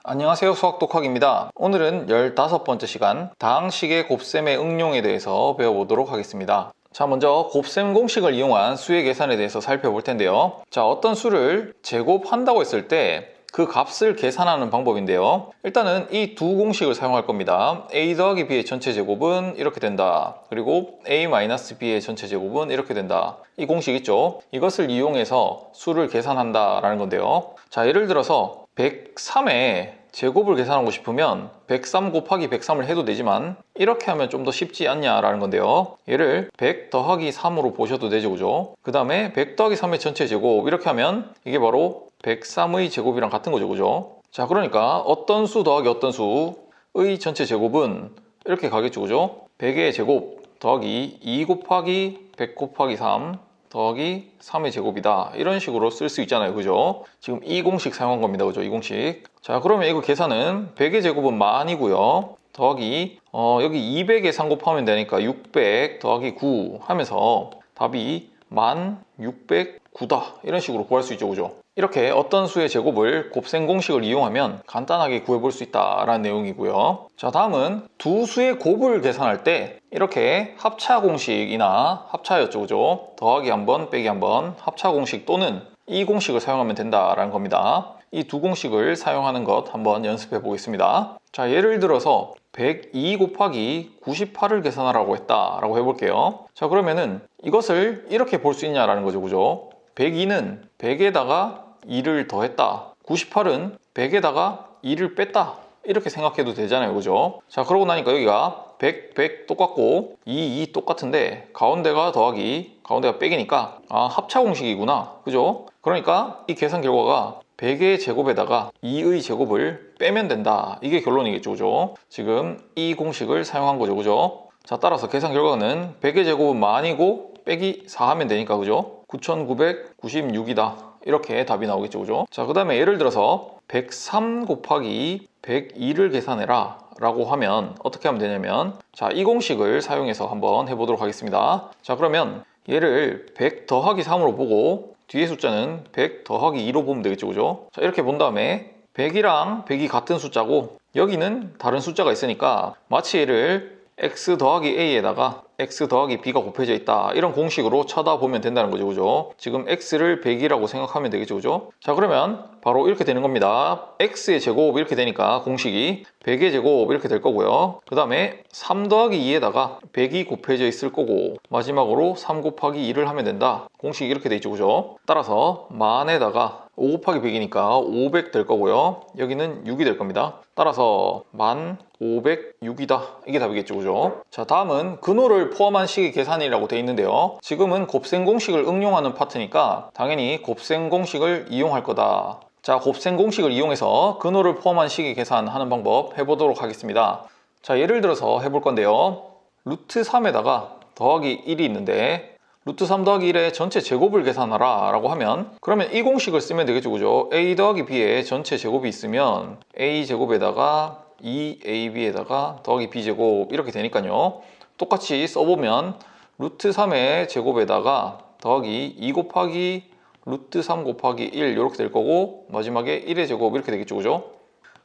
안녕하세요, 수학독학입니다. 오늘은 15번째 시간 다항식의 곱셈의 응용에 대해서 배워보도록 하겠습니다. 자, 먼저 곱셈 공식을 이용한 수의 계산에 대해서 살펴볼 텐데요. 자, 어떤 수를 제곱한다고 했을 때 그 값을 계산하는 방법인데요. 일단은 이 두 공식을 사용할 겁니다. a 더하기 b의 전체 제곱은 이렇게 된다. 그리고 a-b의 전체 제곱은 이렇게 된다. 이 공식 있죠? 이것을 이용해서 수를 계산한다 라는 건데요. 자, 예를 들어서 103의 제곱을 계산하고 싶으면 103 곱하기 103을 해도 되지만 이렇게 하면 좀 더 쉽지 않냐라는 건데요. 얘를 100 더하기 3으로 보셔도 되죠, 그죠? 그 다음에 100 더하기 3의 전체 제곱 이렇게 하면 이게 바로 103의 제곱이랑 같은 거죠, 그죠? 자, 그러니까 어떤 수 더하기 어떤 수의 전체 제곱은 이렇게 가겠죠, 그죠? 100의 제곱 더하기 2 곱하기 100 곱하기 3 더하기 3의 제곱이다. 이런 식으로 쓸 수 있잖아요, 그죠? 지금 이 공식 사용한 겁니다, 그죠? 이 공식. 자, 그러면 이거 계산은 100의 제곱은 만이고요. 더하기 여기 200에 3 곱하면 되니까 600 더하기 9 하면서 답이 1609다. 이런 식으로 구할 수 있죠, 그죠? 이렇게 어떤 수의 제곱을 곱셈 공식을 이용하면 간단하게 구해볼 수 있다라는 내용이고요. 자, 다음은 두 수의 곱을 계산할 때 이렇게 합차 공식이나 합차였죠, 그죠? 더하기 한번 빼기 한번 합차 공식 또는 이 공식을 사용하면 된다라는 겁니다. 이 두 공식을 사용하는 것 한번 연습해 보겠습니다. 자, 예를 들어서 102 곱하기 98을 계산하라고 했다라고 해볼게요. 자, 그러면은 이것을 이렇게 볼 수 있냐라는 거죠, 그죠? 102는 100에다가 2를 더했다. 98은 100에다가 2를 뺐다. 이렇게 생각해도 되잖아요, 그죠? 자, 그러고 나니까 여기가 100, 100 똑같고 2 똑같은데 가운데가 더하기, 가운데가 빼기니까 합차 공식이구나, 그죠? 그러니까 이 계산 결과가 100의 제곱에다가 2의 제곱을 빼면 된다. 이게 결론이겠죠, 그죠? 지금 이 공식을 사용한 거죠, 그죠? 자, 따라서 계산 결과는 100의 제곱은 만이고 빼기 4 하면 되니까, 그죠? 9996이다. 이렇게 답이 나오겠죠, 그죠? 자, 그 다음에 예를 들어서 103 곱하기 102를 계산해라 라고 하면 어떻게 하면 되냐면, 자, 이 공식을 사용해서 한번 해보도록 하겠습니다. 자, 그러면 얘를 100 더하기 3으로 보고 뒤에 숫자는 100 더하기 2로 보면 되겠죠, 그죠? 자, 이렇게 본 다음에 100이랑 100이 같은 숫자고 여기는 다른 숫자가 있으니까 마치 얘를 x 더하기 a에다가 x 더하기 b가 곱해져 있다, 이런 공식으로 쳐다보면 된다는 거죠, 그죠? 지금 x를 100이라고 생각하면 되겠죠, 그죠? 자, 그러면 바로 이렇게 되는 겁니다. x의 제곱 이렇게 되니까 공식이 100의 제곱 이렇게 될 거고요. 그 다음에 3 더하기 2에다가 100이 곱해져 있을 거고 마지막으로 3 곱하기 2를 하면 된다. 공식이 이렇게 돼 있죠, 그죠? 따라서 만에다가 5 곱하기 100이니까 500 될 거고요. 여기는 6이 될 겁니다. 따라서 1506이다. 이게 답이겠죠, 그죠? 자, 다음은 근호를 포함한 식의 계산이라고 되어 있는데요. 지금은 곱셈 공식을 응용하는 파트니까 당연히 곱셈 공식을 이용할 거다. 자, 곱셈 공식을 이용해서 근호를 포함한 식의 계산하는 방법 해보도록 하겠습니다. 자, 예를 들어서 해볼 건데요. 루트 3에다가 더하기 1이 있는데 루트 3 더하기 1의 전체 제곱을 계산하라 라고 하면, 그러면 이 공식을 쓰면 되겠죠, 그죠? a 더하기 b의 전체 제곱이 있으면 a 제곱에다가 2ab에다가 더하기 b제곱 이렇게 되니까요. 똑같이 써보면 루트 3의 제곱에다가 더하기 2 곱하기 루트 3 곱하기 1 이렇게 될 거고 마지막에 1의 제곱 이렇게 되겠죠, 그죠?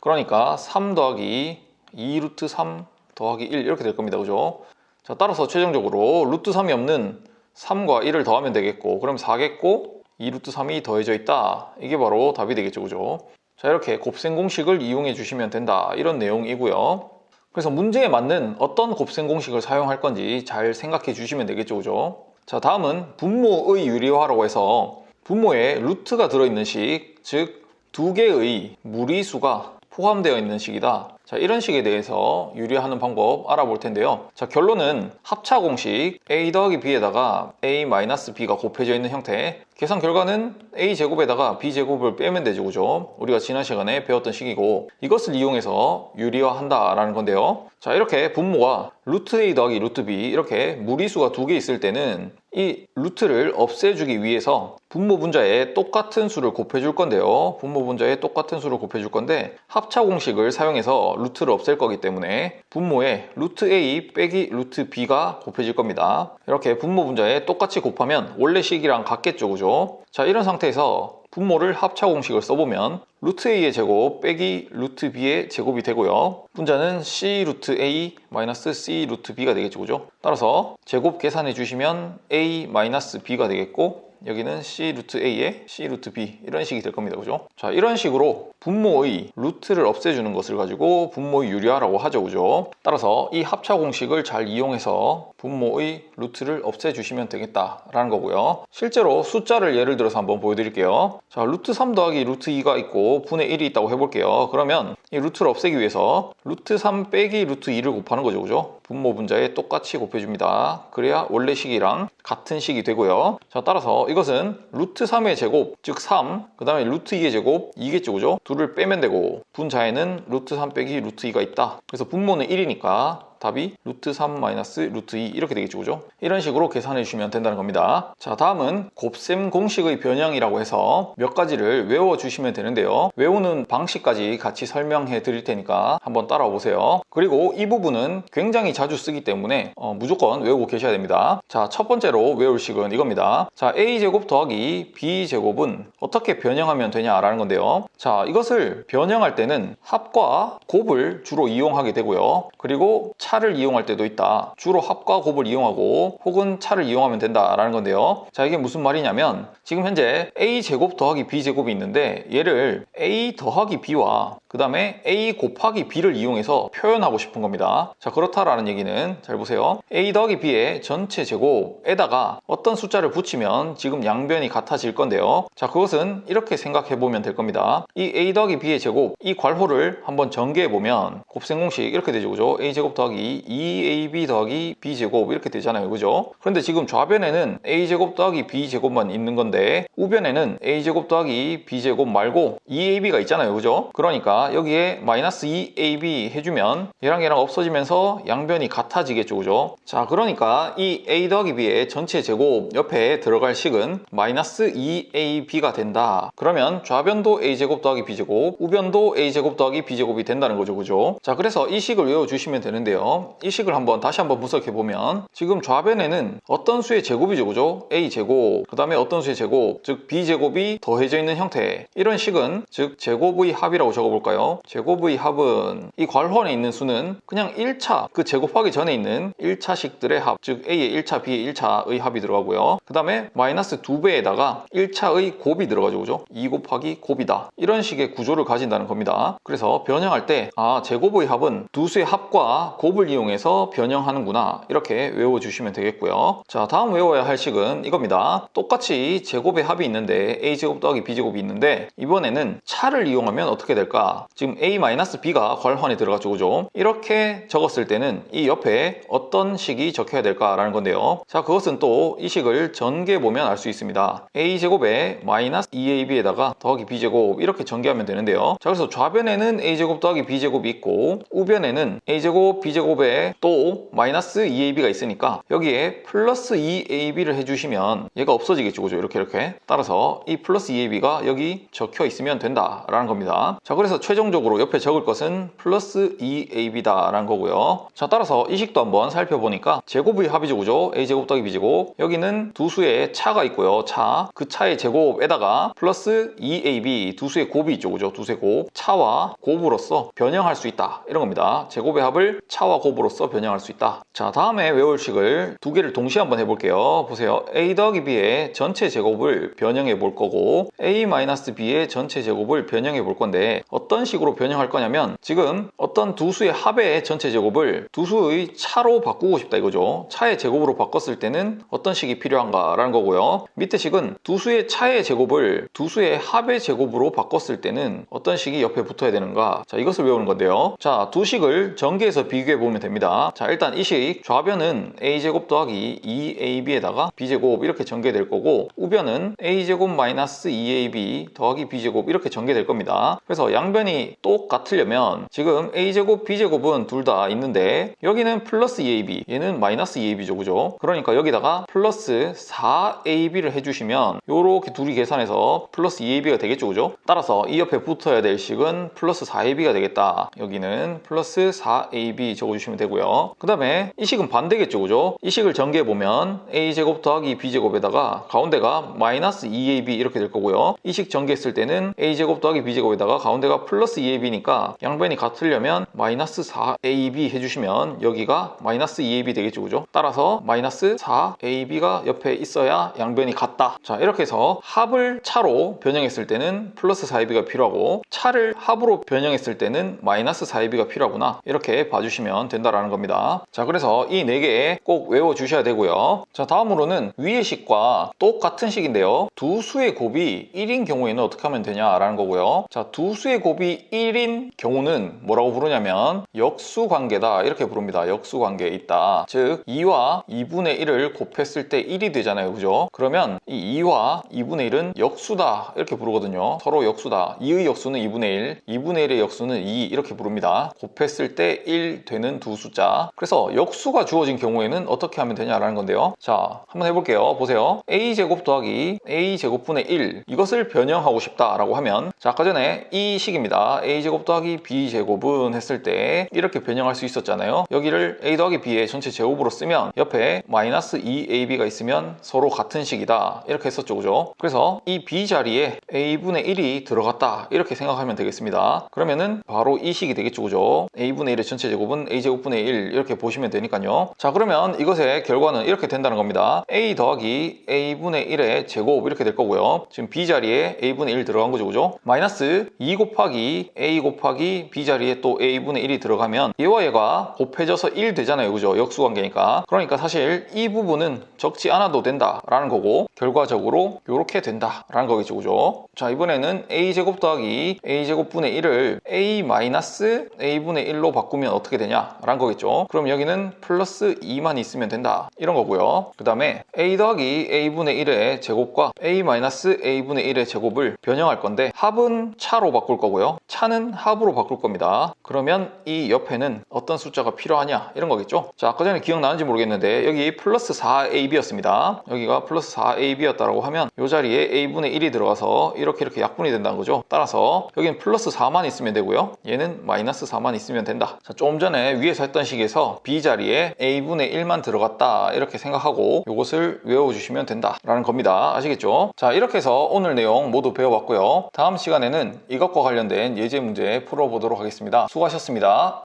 그러니까 3 더하기 2 루트 3 더하기 1 이렇게 될 겁니다, 그죠? 자, 따라서 최종적으로 루트 3이 없는 3과 1을 더하면 되겠고, 그럼 4겠고 2 루트 3이 더해져 있다. 이게 바로 답이 되겠죠, 그죠? 자, 이렇게 곱셈 공식을 이용해 주시면 된다, 이런 내용이고요. 그래서 문제에 맞는 어떤 곱셈 공식을 사용할 건지 잘 생각해 주시면 되겠죠, 그죠? 자, 다음은 분모의 유리화라고 해서 분모에 루트가 들어있는 식, 즉 두 개의 무리수가 포함되어 있는 식이다. 자, 이런 식에 대해서 유리화하는 방법 알아볼 텐데요. 자, 결론은 합차 공식 a 더하기 b에다가 a-b가 곱해져 있는 형태, 계산 결과는 a제곱에다가 b제곱을 빼면 되죠, 그죠? 우리가 지난 시간에 배웠던 식이고 이것을 이용해서 유리화한다 라는 건데요. 자, 이렇게 분모가 루트 a 더하기 루트 b 이렇게 무리수가 두 개 있을 때는 이 루트를 없애주기 위해서 분모 분자에 똑같은 수를 곱해줄 건데요. 분모 분자에 똑같은 수를 곱해줄 건데 합차 공식을 사용해서 루트를 없앨 거기 때문에 분모에 루트 A 빼기 루트 B가 곱해질 겁니다. 이렇게 분모 분자에 똑같이 곱하면 원래 식이랑 같겠죠, 그죠? 자, 이런 상태에서 분모를 합차 공식을 써보면 루트 A의 제곱 빼기 루트 B의 제곱이 되고요. 분자는 C 루트 A 마이너스 C 루트 B가 되겠죠, 그죠? 따라서 제곱 계산해 주시면 A 마이너스 B가 되겠고, 여기는 C 루트 A에 C 루트 B 이런 식이 될 겁니다, 그죠? 자, 이런 식으로 분모의 루트를 없애주는 것을 가지고 분모의 유리화라고 하죠, 그죠? 따라서 이 합차 공식을 잘 이용해서 분모의 루트를 없애주시면 되겠다라는 거고요. 실제로 숫자를 예를 들어서 한번 보여드릴게요. 자, 루트 3 더하기 루트 2가 있고 분의 1이 있다고 해볼게요. 그러면 이 루트를 없애기 위해서 루트 3 빼기 루트 2를 곱하는 거죠, 그죠? 분모 분자에 똑같이 곱해줍니다. 그래야 원래 식이랑 같은 식이 되고요. 자, 따라서 이것은 루트 3의 제곱, 즉 3, 그 다음에 루트 2의 제곱 2겠죠, 그죠? 둘을 빼면 되고 분자에는 루트 3 빼기 루트 2가 있다. 그래서 분모는 1이니까 답이 루트 3 마이너스 루트 2 이렇게 되겠죠, 그죠? 이런 식으로 계산해 주시면 된다는 겁니다. 자, 다음은 곱셈 공식의 변형이라고 해서 몇 가지를 외워주시면 되는데요. 외우는 방식까지 같이 설명해 드릴 테니까 한번 따라와 보세요. 그리고 이 부분은 굉장히 자주 쓰기 때문에 무조건 외우고 계셔야 됩니다. 자, 첫 번째로 외울 식은 이겁니다. 자, A제곱 더하기 B제곱은 어떻게 변형하면 되냐라는 건데요. 자, 이것을 변형할 때는 합과 곱을 주로 이용하게 되고요. 그리고 차를 이용할 때도 있다. 주로 합과 곱을 이용하고 혹은 차를 이용하면 된다라는 건데요. 자, 이게 무슨 말이냐면 지금 현재 A제곱 더하기 B제곱이 있는데 얘를 A 더하기 B와 그 다음에 A 곱하기 B를 이용해서 표현하고 싶은 겁니다. 자, 그렇다라는 얘기는 잘 보세요. A 더하기 B의 전체 제곱에다가 어떤 숫자를 붙이면 지금 양변이 같아질 건데요. 자, 그것은 이렇게 생각해 보면 될 겁니다. 이 A 더하기 B의 제곱, 이 괄호를 한번 전개해 보면 곱셈 공식 이렇게 되죠, 그죠? A제곱 더하기 2AB 더하기 B제곱 이렇게 되잖아요, 그죠? 그런데 지금 좌변에는 A제곱 더하기 B제곱만 있는 건데 우변에는 A제곱 더하기 B제곱 말고 2AB가 있잖아요, 그죠? 그러니까 여기에 마이너스 2AB 해주면 얘랑 얘랑 없어지면서 양변이 같아지겠죠, 그죠? 자, 그러니까 이 A 더하기 B의 전체 제곱 옆에 들어갈 식은 마이너스 2AB가 된다. 그러면 좌변도 A제곱 더하기 B제곱, 우변도 A제곱 더하기 B제곱이 된다는 거죠, 그죠? 자, 그래서 이 식을 외워주시면 되는데요. 이 식을 다시 한번 분석해보면 지금 좌변에는 어떤 수의 제곱이죠, 그죠? A제곱, 그 다음에 어떤 수의 제곱, 즉 B제곱이 더해져 있는 형태. 이런 식은 즉 제곱의 합이라고 적어볼까요? 제곱의 합은 이 괄호 안에 있는 수는 그냥 1차, 그 제곱하기 전에 있는 1차식들의 합, 즉 A의 1차, B의 1차의 합이 들어가고요. 그 다음에 마이너스 2배에다가 1차의 곱이 들어가죠, 그죠? 2 곱하기 곱이다. 이런 식의 구조를 가진다는 겁니다. 그래서 변형할 때 제곱의 합은 두 수의 합과 곱을 이용해서 변형하는구나, 이렇게 외워주시면 되겠고요. 자, 다음 외워야 할 식은 이겁니다. 똑같이 제곱의 합이 있는데 A제곱 더하기 B제곱이 있는데 이번에는 차를 이용하면 어떻게 될까? 지금 A-B가 괄호 안에 들어갔죠, 그죠? 이렇게 적었을 때는 이 옆에 어떤 식이 적혀야 될까라는 건데요. 자, 그것은 또 이 식을 전개해 보면 알 수 있습니다. A제곱에 마이너스 2AB에다가 더하기 B제곱 이렇게 전개하면 되는데요. 자, 그래서 좌변에는 A제곱 더하기 B제곱이 있고 우변에는 A제곱 B제곱에 또 마이너스 2AB가 있으니까 여기에 플러스 2AB를 해주시면 얘가 없어지겠죠, 그죠? 이렇게. 따라서 이 플러스 2AB가 여기 적혀 있으면 된다라는 겁니다. 자, 그래서 최종적으로 옆에 적을 것은 플러스 2AB다 라는 거고요. 자, 따라서 이 식도 한번 살펴보니까 제곱의 합이죠, 그죠? A제곱 더하기 B제곱. 여기는 두 수의 차가 있고요. 그 차의 제곱에다가 플러스 2AB, 두 수의 곱이 있죠, 그죠? 두 수의 곱. 차와 곱으로서 변형할 수 있다, 이런 겁니다. 제곱의 합을 차와 곱으로서 변형할 수 있다. 자, 다음에 외울 식을 두 개를 동시에 한번 해볼게요. 보세요. A 더하기 B의 전체 제곱을 변형해 볼 거고 A-B의 전체 제곱을 변형해 볼 건데 어떤 식으로 변형할 거냐면 지금 어떤 두 수의 합의 전체 제곱을 두 수의 차로 바꾸고 싶다 이거죠. 차의 제곱으로 바꿨을 때는 어떤 식이 필요한가 라는 거고요. 밑에 식은 두 수의 차의 제곱을 두 수의 합의 제곱으로 바꿨을 때는 어떤 식이 옆에 붙어야 되는가. 자, 이것을 외우는 건데요. 자, 두 식을 전개해서 비교해 보면 됩니다. 자, 일단 이 식 좌변은 A제곱 더하기 2AB에다가 B제곱 이렇게 전개될 거고 우변은 A제곱 마이너스 2AB 더하기 B제곱 이렇게 전개될 겁니다. 그래서 양변이 양변이 똑같으려면 지금 a제곱, b제곱은 둘 다 있는데 여기는 플러스 2ab, 얘는 마이너스 2ab죠, 그죠? 그러니까 여기다가 플러스 4ab를 해주시면 요렇게 둘이 계산해서 플러스 2ab가 되겠죠, 그죠? 따라서 이 옆에 붙어야 될 식은 플러스 4ab가 되겠다. 여기는 플러스 4ab 적어주시면 되고요. 그 다음에 이 식은 반대겠죠, 그죠? 이 식을 전개해보면 a제곱 더하기 b제곱에다가 가운데가 마이너스 2ab 이렇게 될 거고요. 이 식 전개했을 때는 a제곱 더하기 b제곱에다가 가운데가 플러스 2ab니까 양변이 같으려면 마이너스 4ab 해주시면 여기가 마이너스 2ab 되겠죠, 그죠? 따라서 마이너스 4ab가 옆에 있어야 양변이 같다. 자, 이렇게 해서 합을 차로 변형했을 때는 플러스 4ab가 필요하고 차를 합으로 변형했을 때는 마이너스 4ab가 필요하구나, 이렇게 봐주시면 된다라는 겁니다. 자, 그래서 이 4개 꼭 외워주셔야 되고요. 자, 다음으로는 위의 식과 똑같은 식인데요, 두 수의 곱이 1인 경우에는 어떻게 하면 되냐라는 거고요. 자, 두 수의 곱이 1인 경우는 뭐라고 부르냐면 역수관계다, 이렇게 부릅니다. 역수관계에 있다. 즉 2와 2분의 1을 곱했을 때 1이 되잖아요, 그죠? 그러면 이 2와 2분의 1은 역수다, 이렇게 부르거든요. 서로 역수다. 2의 역수는 2분의 1, 2분의 1의 역수는 2, 이렇게 부릅니다. 곱했을 때 1 되는 두 숫자. 그래서 역수가 주어진 경우에는 어떻게 하면 되냐라는 건데요. 자, 한번 해볼게요. 보세요. a제곱 더하기 a제곱분의 1, 이것을 변형하고 싶다라고 하면, 자, 아까 전에 이 식입니다. a제곱 더하기 b제곱은 했을 때 이렇게 변형할 수 있었잖아요. 여기를 a 더하기 b의 전체 제곱으로 쓰면 옆에 마이너스 2ab가 있으면 서로 같은 식이다, 이렇게 했었죠, 그죠? 그래서 이 b 자리에 a분의 1이 들어갔다, 이렇게 생각하면 되겠습니다. 그러면은 바로 이 식이 되겠죠, 그죠? a분의 1의 전체 제곱은 a제곱분의 1, 이렇게 보시면 되니까요. 자, 그러면 이것의 결과는 이렇게 된다는 겁니다. a 더하기 a분의 1의 제곱, 이렇게 될 거고요. 지금 b 자리에 a분의 1 들어간 거죠, 그죠? 마이너스 2 곱하기 a 곱하기 b 자리에 또 a분의 1이 들어가면 얘와 얘가 곱해져서 1 되잖아요, 그죠? 역수관계니까. 그러니까 사실 이 부분은 적지 않아도 된다라는 거고, 결과적으로 이렇게 된다라는 거겠죠, 그죠? 자, 이번에는 a제곱 더하기 a제곱분의 1을 a 마이너스 a분의 1로 바꾸면 어떻게 되냐라는 거겠죠. 그럼 여기는 플러스 2만 있으면 된다, 이런 거고요. 그 다음에 a 더하기 a분의 1의 제곱과 a 마이너스 a분의 1의 제곱을 변형할 건데 합은 차로 바꿀 거고요, 차는 합으로 바꿀 겁니다. 그러면 이 옆에는 어떤 숫자가 필요하냐, 이런 거겠죠. 자, 아까 전에 기억나는지 모르겠는데 여기 플러스 4ab였습니다. 여기가 플러스 4ab였다라고 하면 이 자리에 a분의 1이 들어가서 이렇게 약분이 된다는 거죠. 따라서 여기는 플러스 4만 있으면 되고요, 얘는 마이너스 4만 있으면 된다. 자, 좀 전에 위에서 했던 식에서 b 자리에 a분의 1만 들어갔다, 이렇게 생각하고 이것을 외워주시면 된다라는 겁니다. 아시겠죠? 자, 이렇게 해서 오늘 내용 모두 배워봤고요. 다음 시간에는 이것과 관련된 예제 문제 풀어보도록 하겠습니다. 수고하셨습니다.